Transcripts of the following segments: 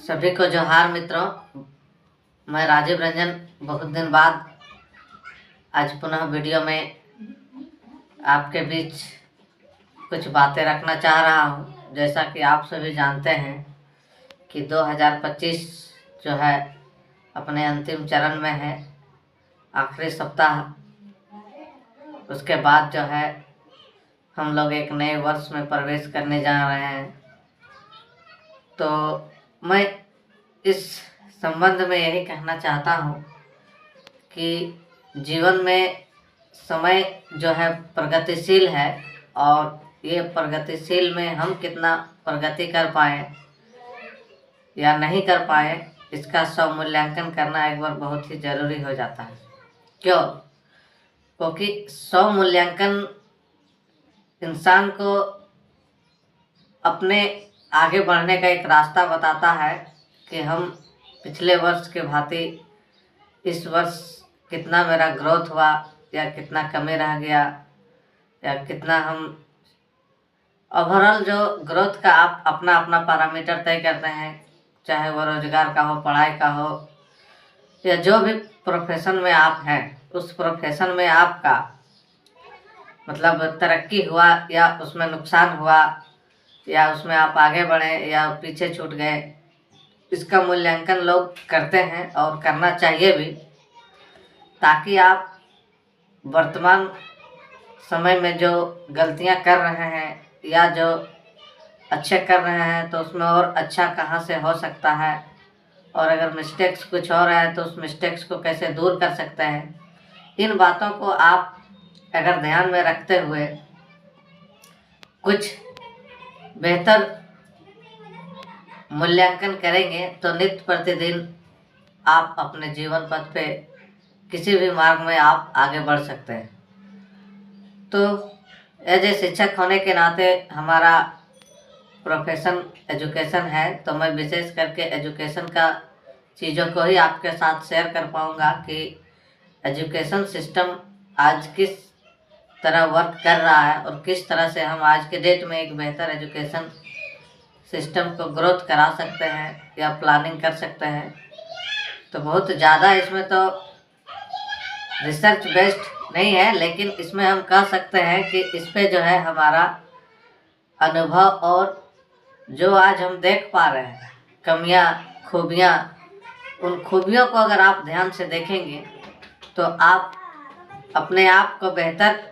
सभी को जोहार मित्रों। मैं राजीव रंजन बहुत दिन बाद आज पुनः वीडियो में आपके बीच कुछ बातें रखना चाह रहा हूं। जैसा कि आप सभी जानते हैं कि 2025 जो है अपने अंतिम चरण में है, आखिरी सप्ताह। उसके बाद जो है हम लोग एक नए वर्ष में प्रवेश करने जा रहे हैं। तो मैं इस संबंध में यही कहना चाहता हूँ कि जीवन में समय जो है प्रगतिशील है, और ये प्रगतिशील में हम कितना प्रगति कर पाए या नहीं कर पाए, इसका स्वमूल्यांकन करना एक बार बहुत ही ज़रूरी हो जाता है। क्यों? क्योंकि स्वमूल्यांकन इंसान को अपने आगे बढ़ने का एक रास्ता बताता है कि हम पिछले वर्ष के भांति इस वर्ष कितना मेरा ग्रोथ हुआ या कितना कमी रह गया, या कितना हम ओवरऑल जो ग्रोथ का आप अपना अपना पैरामीटर तय करते हैं, चाहे वो रोजगार का हो, पढ़ाई का हो, या जो भी प्रोफेशन में आप हैं, उस प्रोफेशन में आपका मतलब तरक्की हुआ या उसमें नुकसान हुआ, या उसमें आप आगे बढ़े या पीछे छूट गए, इसका मूल्यांकन लोग करते हैं और करना चाहिए भी, ताकि आप वर्तमान समय में जो गलतियां कर रहे हैं या जो अच्छे कर रहे हैं तो उसमें और अच्छा कहां से हो सकता है, और अगर मिस्टेक्स कुछ और है तो उस मिस्टेक्स को कैसे दूर कर सकते हैं। इन बातों को आप अगर ध्यान में रखते हुए कुछ बेहतर मूल्यांकन करेंगे तो नित्य प्रतिदिन आप अपने जीवन पथ पे किसी भी मार्ग में आप आगे बढ़ सकते हैं। तो एज ए शिक्षक होने के नाते हमारा प्रोफेशन एजुकेशन है, तो मैं विशेष करके एजुकेशन का चीज़ों को ही आपके साथ शेयर कर पाऊँगा कि एजुकेशन सिस्टम आज किस तरह वर्क कर रहा है और किस तरह से हम आज के डेट में एक बेहतर एजुकेशन सिस्टम को ग्रोथ करा सकते हैं या प्लानिंग कर सकते हैं। तो बहुत ज़्यादा इसमें तो रिसर्च बेस्ड नहीं है, लेकिन इसमें हम कह सकते हैं कि इस पे जो है हमारा अनुभव और जो आज हम देख पा रहे हैं कमियां, खूबियां, उन खूबियों को अगर आप ध्यान से देखेंगे तो आप अपने आप को बेहतर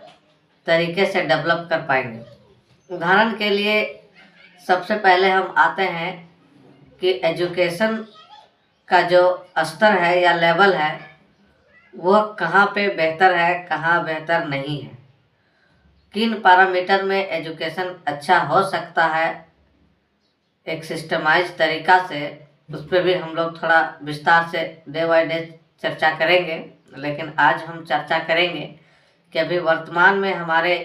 तरीके से डेवलप कर पाएंगे। उदाहरण के लिए सबसे पहले हम आते हैं कि एजुकेशन का जो स्तर है या लेवल है वो कहाँ पे बेहतर है, कहाँ बेहतर नहीं है, किन पैरामीटर में एजुकेशन अच्छा हो सकता है एक सिस्टमाइज तरीका से, उस पर भी हम लोग थोड़ा विस्तार से डे बाय डे चर्चा करेंगे। लेकिन आज हम चर्चा करेंगे कि अभी वर्तमान में हमारे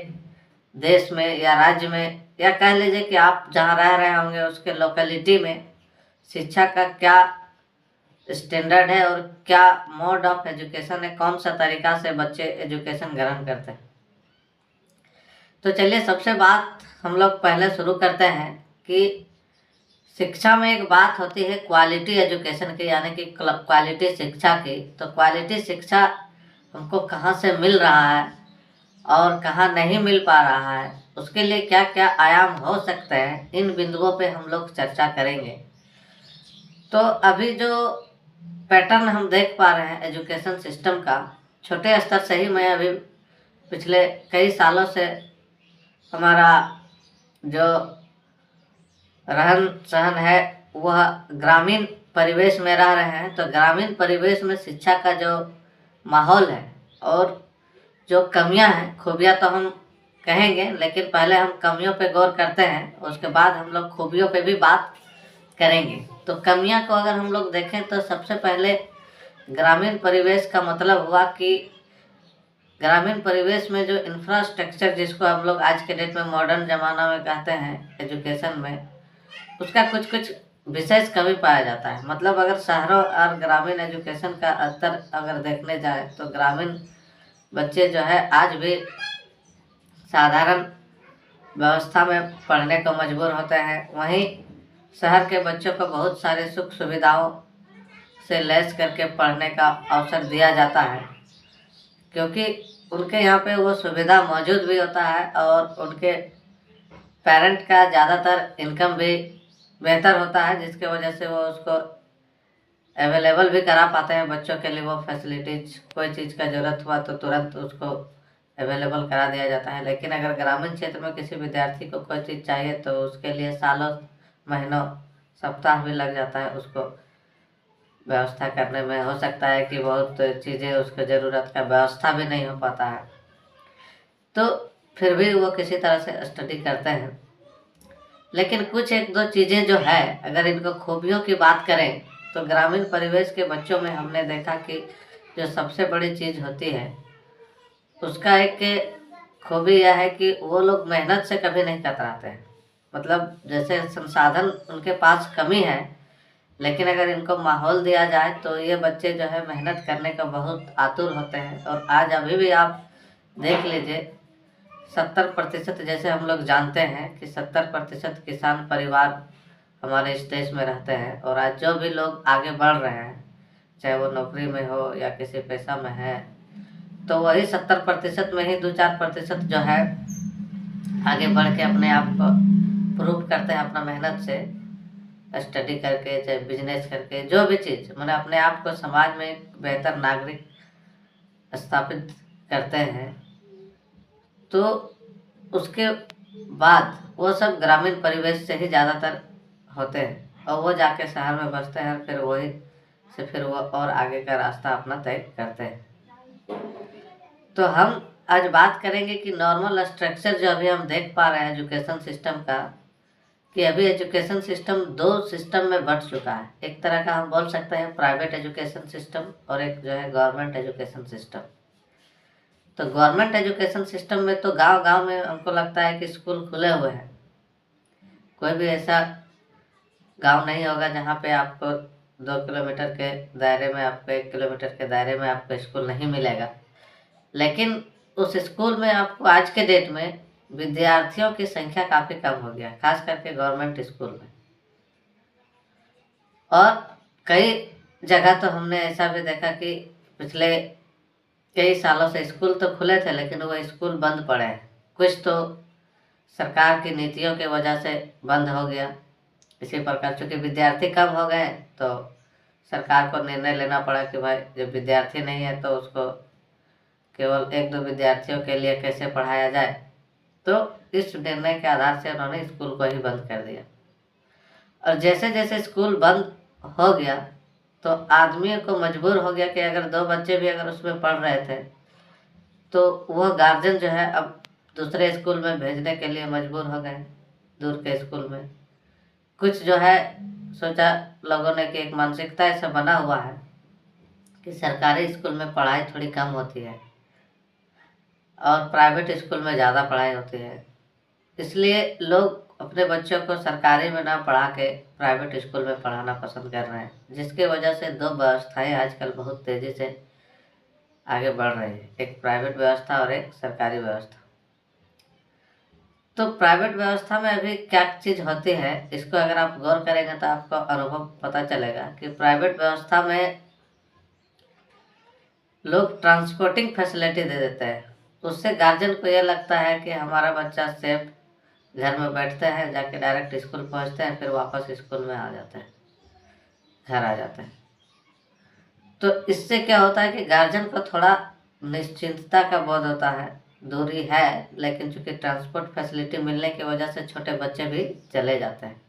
देश में या राज्य में, या कह लीजिए कि आप जहाँ रह रहे होंगे उसके लोकेलिटी में शिक्षा का क्या स्टैंडर्ड है और क्या मोड ऑफ एजुकेशन है, कौन सा तरीका से बच्चे एजुकेशन ग्रहण करते हैं। तो चलिए सबसे बात हम लोग पहले शुरू करते हैं कि शिक्षा में एक बात होती है क्वालिटी एजुकेशन की, यानी कि क्वालिटी शिक्षा की। तो क्वालिटी शिक्षा हमको कहाँ से मिल रहा है और कहाँ नहीं मिल पा रहा है, उसके लिए क्या क्या आयाम हो सकते हैं, इन बिंदुओं पे हम लोग चर्चा करेंगे। तो अभी जो पैटर्न हम देख पा रहे हैं एजुकेशन सिस्टम का, छोटे स्तर से ही मैं अभी पिछले कई सालों से हमारा जो रहन सहन है वह ग्रामीण परिवेश में रह रहे हैं। तो ग्रामीण परिवेश में शिक्षा का जो माहौल है और जो कमियां हैं, खूबियां तो हम कहेंगे, लेकिन पहले हम कमियों पे गौर करते हैं, उसके बाद हम लोग खूबियों पे भी बात करेंगे। तो कमियां को अगर हम लोग देखें तो सबसे पहले ग्रामीण परिवेश का मतलब हुआ कि ग्रामीण परिवेश में जो इंफ्रास्ट्रक्चर, जिसको हम लोग आज के डेट में मॉडर्न ज़माना में कहते हैं एजुकेशन में, उसका कुछ कुछ विशेष कमी पाया जाता है। मतलब अगर शहरों और ग्रामीण एजुकेशन का अंतर अगर देखने जाए तो ग्रामीण बच्चे जो है आज भी साधारण व्यवस्था में पढ़ने को मजबूर होते हैं, वहीं शहर के बच्चों को बहुत सारे सुख सुविधाओं से लैस करके पढ़ने का अवसर दिया जाता है, क्योंकि उनके यहाँ पे वो सुविधा मौजूद भी होता है और उनके पेरेंट का ज़्यादातर इनकम भी बेहतर होता है, जिसके वजह से वो उसको अवेलेबल भी करा पाते हैं बच्चों के लिए। वो फैसिलिटीज, कोई चीज़ का ज़रूरत हुआ तो तुरंत उसको अवेलेबल करा दिया जाता है। लेकिन अगर ग्रामीण क्षेत्र में किसी विद्यार्थी को कोई चीज़ चाहिए तो उसके लिए सालों, महीनों, सप्ताह भी लग जाता है उसको व्यवस्था करने में। हो सकता है कि बहुत चीज़ें, उसको ज़रूरत का व्यवस्था भी नहीं हो पाता है, तो फिर भी वो किसी तरह से स्टडी करते हैं। लेकिन कुछ एक दो चीज़ें जो है, अगर इनको खूबियों की बात करें तो ग्रामीण परिवेश के बच्चों में हमने देखा कि जो सबसे बड़ी चीज़ होती है, उसका एक खूबी यह है कि वो लोग मेहनत से कभी नहीं कतराते हैं। मतलब जैसे संसाधन उनके पास कमी है, लेकिन अगर इनको माहौल दिया जाए तो ये बच्चे जो है मेहनत करने का बहुत आतुर होते हैं। और आज अभी भी आप देख लीजिए, 70%, जैसे हम लोग जानते हैं कि 70% किसान परिवार हमारे इस देश में रहते हैं। और आज जो भी लोग आगे बढ़ रहे हैं, चाहे वो नौकरी में हो या किसी पेशा में है, तो वही 70% में ही 2-4% जो है आगे बढ़ के अपने आप को प्रूव करते हैं अपना मेहनत से, स्टडी करके, चाहे बिजनेस करके, जो भी चीज़, मैंने अपने आप को समाज में एक बेहतर नागरिक स्थापित करते हैं। तो उसके बाद वो सब ग्रामीण परिवेश से ही ज़्यादातर होते हैं और वो जाके शहर में बसते हैं, फिर वही से फिर वो और आगे का रास्ता अपना तय करते हैं। तो हम आज बात करेंगे कि नॉर्मल स्ट्रक्चर जो अभी हम देख पा रहे हैं एजुकेशन सिस्टम का, कि अभी एजुकेशन सिस्टम दो सिस्टम में बंट चुका है। एक तरह का हम बोल सकते हैं प्राइवेट एजुकेशन सिस्टम, और एक जो है गवर्नमेंट एजुकेशन सिस्टम। तो गवर्नमेंट एजुकेशन सिस्टम में तो गांव गांव में हमको लगता है कि स्कूल खुले हुए हैं। कोई भी ऐसा गांव नहीं होगा जहां पे आपको 2 किलोमीटर के दायरे में, आपको 1 किलोमीटर के दायरे में आपको स्कूल नहीं मिलेगा। लेकिन उस स्कूल में आपको आज के डेट में विद्यार्थियों की संख्या काफ़ी कम हो गया, खास करके गवर्नमेंट स्कूल में। और कई जगह तो हमने ऐसा भी देखा कि पिछले कई सालों से स्कूल तो खुले थे, लेकिन वो स्कूल बंद पड़े हैं। कुछ तो सरकार की नीतियों की वजह से बंद हो गया। इसी प्रकार चूँकि विद्यार्थी कम हो गए तो सरकार को निर्णय लेना पड़ा कि भाई जब विद्यार्थी नहीं है तो उसको केवल 1-2 विद्यार्थियों के लिए कैसे पढ़ाया जाए। तो इस निर्णय के आधार से उन्होंने स्कूल को ही बंद कर दिया। और जैसे जैसे स्कूल बंद हो गया तो आदमी को मजबूर हो गया कि अगर 2 बच्चे भी अगर उसमें पढ़ रहे थे तो वह गार्जियन जो है अब दूसरे स्कूल में भेजने के लिए मजबूर हो गए, दूर के स्कूल में। कुछ जो है सोचा लोगों ने कि एक मानसिकता ऐसा बना हुआ है कि सरकारी स्कूल में पढ़ाई थोड़ी कम होती है और प्राइवेट स्कूल में ज़्यादा पढ़ाई होती है, इसलिए लोग अपने बच्चों को सरकारी में ना पढ़ा के प्राइवेट स्कूल में पढ़ाना पसंद कर रहे हैं, जिसकी वजह से 2 व्यवस्थाएं आजकल बहुत तेज़ी से आगे बढ़ रही है, एक प्राइवेट व्यवस्था और एक सरकारी व्यवस्था। तो प्राइवेट व्यवस्था में अभी क्या चीज़ होती है, इसको अगर आप गौर करेंगे तो आपको अनुभव पता चलेगा कि प्राइवेट व्यवस्था में लोग ट्रांसपोर्टिंग फैसिलिटी दे देते हैं। उससे गार्जियन को यह लगता है कि हमारा बच्चा सेफ, घर में बैठते हैं, जाके डायरेक्ट स्कूल पहुंचते हैं, फिर वापस स्कूल में आ जाते हैं, घर आ जाते हैं। तो इससे क्या होता है कि गार्जियन को थोड़ा निश्चिंतता का बोध होता है। दूरी है, लेकिन चूंकि ट्रांसपोर्ट फैसिलिटी मिलने की वजह से छोटे बच्चे भी चले जाते हैं।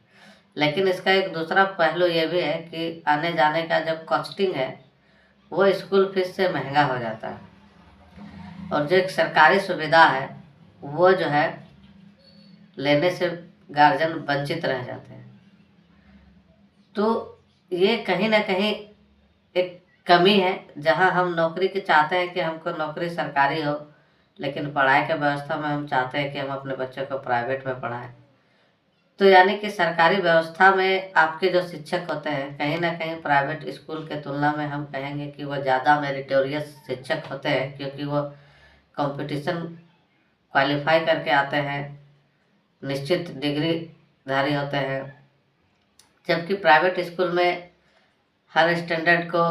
लेकिन इसका एक दूसरा पहलू ये भी है कि आने जाने का जब कॉस्टिंग है वो स्कूल फीस से महंगा हो जाता है, और जो एक सरकारी सुविधा है वो जो है लेने से गार्जियन वंचित रह जाते हैं। तो ये कहीं ना कहीं एक कमी है, जहां हम नौकरी की चाहते हैं कि हमको नौकरी सरकारी हो, लेकिन पढ़ाई के व्यवस्था में हम चाहते हैं कि हम अपने बच्चों को प्राइवेट में पढ़ाएं। तो यानी कि सरकारी व्यवस्था में आपके जो शिक्षक होते हैं, कहीं ना कहीं प्राइवेट स्कूल के तुलना में हम कहेंगे कि वो ज़्यादा मेरिटोरियस शिक्षक होते हैं, क्योंकि वो कंपटीशन क्वालिफाई करके आते हैं, निश्चित डिग्री धारी होते हैं, जबकि प्राइवेट स्कूल में हर स्टैंडर्ड को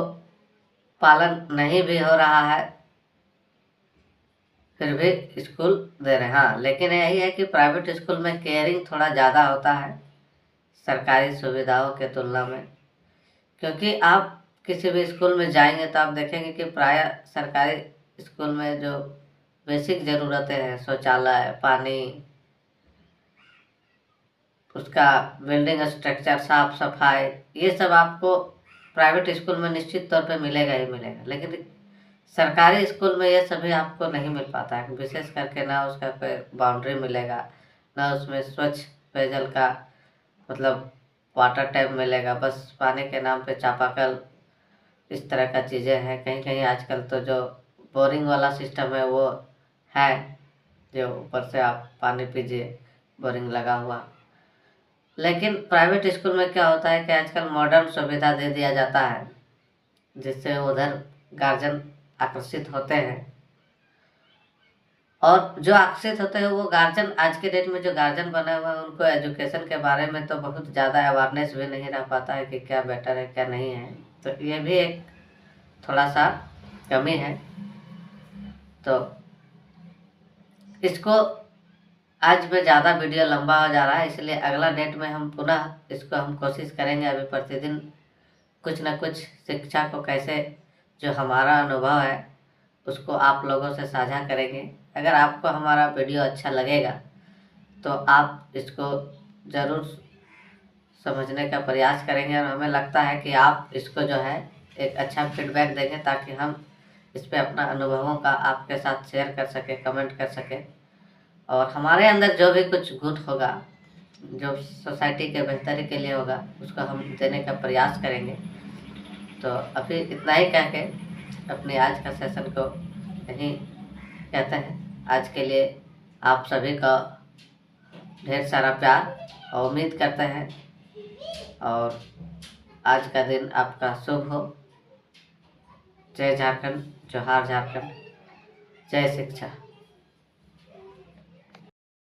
पालन नहीं भी हो रहा है, फिर भी स्कूल दे रहे हैं। हाँ, लेकिन यही है कि प्राइवेट स्कूल में केयरिंग थोड़ा ज़्यादा होता है सरकारी सुविधाओं के तुलना में, क्योंकि आप किसी भी स्कूल में जाएंगे तो आप देखेंगे कि प्रायः सरकारी स्कूल में जो बेसिक ज़रूरतें हैं, शौचालय, पानी, उसका बिल्डिंग स्ट्रक्चर, साफ सफाई, ये सब आपको प्राइवेट स्कूल में निश्चित तौर पे मिलेगा ही मिलेगा। लेकिन सरकारी स्कूल में ये सभी आपको नहीं मिल पाता है, विशेष करके ना उसका कोई बाउंड्री मिलेगा, ना उसमें स्वच्छ पेयजल का मतलब वाटर टैप मिलेगा। बस पानी के नाम पे चापाकल, इस तरह का चीज़ें हैं। कहीं कहीं आजकल तो जो बोरिंग वाला सिस्टम है वो है, जो ऊपर से आप पानी पीजिए, बोरिंग लगा हुआ। लेकिन प्राइवेट स्कूल में क्या होता है कि आजकल मॉडर्न सुविधा दे दिया जाता है, जिससे उधर गार्जियन आकर्षित होते हैं। और जो आकर्षित होते हैं वो गार्जियन, आज के डेट में जो गार्जियन बने हुए हैं उनको एजुकेशन के बारे में तो बहुत ज़्यादा अवेयरनेस भी नहीं रह पाता है कि क्या बेटर है क्या नहीं है। तो ये भी एक थोड़ा सा कमी है। तो इसको आज में ज़्यादा वीडियो लंबा हो जा रहा है, इसलिए अगला डेट में हम पुनः इसको हम कोशिश करेंगे। अभी प्रतिदिन कुछ न कुछ शिक्षा को कैसे, जो हमारा अनुभव है उसको आप लोगों से साझा करेंगे। अगर आपको हमारा वीडियो अच्छा लगेगा तो आप इसको ज़रूर समझने का प्रयास करेंगे, और हमें लगता है कि आप इसको जो है एक अच्छा फीडबैक देंगे, ताकि हम इस पे अपना अनुभवों का आपके साथ शेयर कर सकें, कमेंट कर सकें, और हमारे अंदर जो भी कुछ गुण होगा, जो सोसाइटी के बेहतरी के लिए होगा, उसको हम देने का प्रयास करेंगे। तो अभी इतना ही कह के अपने आज का सेशन को यहीं कहते हैं। आज के लिए आप सभी का ढेर सारा प्यार और उम्मीद करते हैं, और आज का दिन आपका शुभ हो। जय झारखंड, जोहार झारखंड, जय शिक्षा।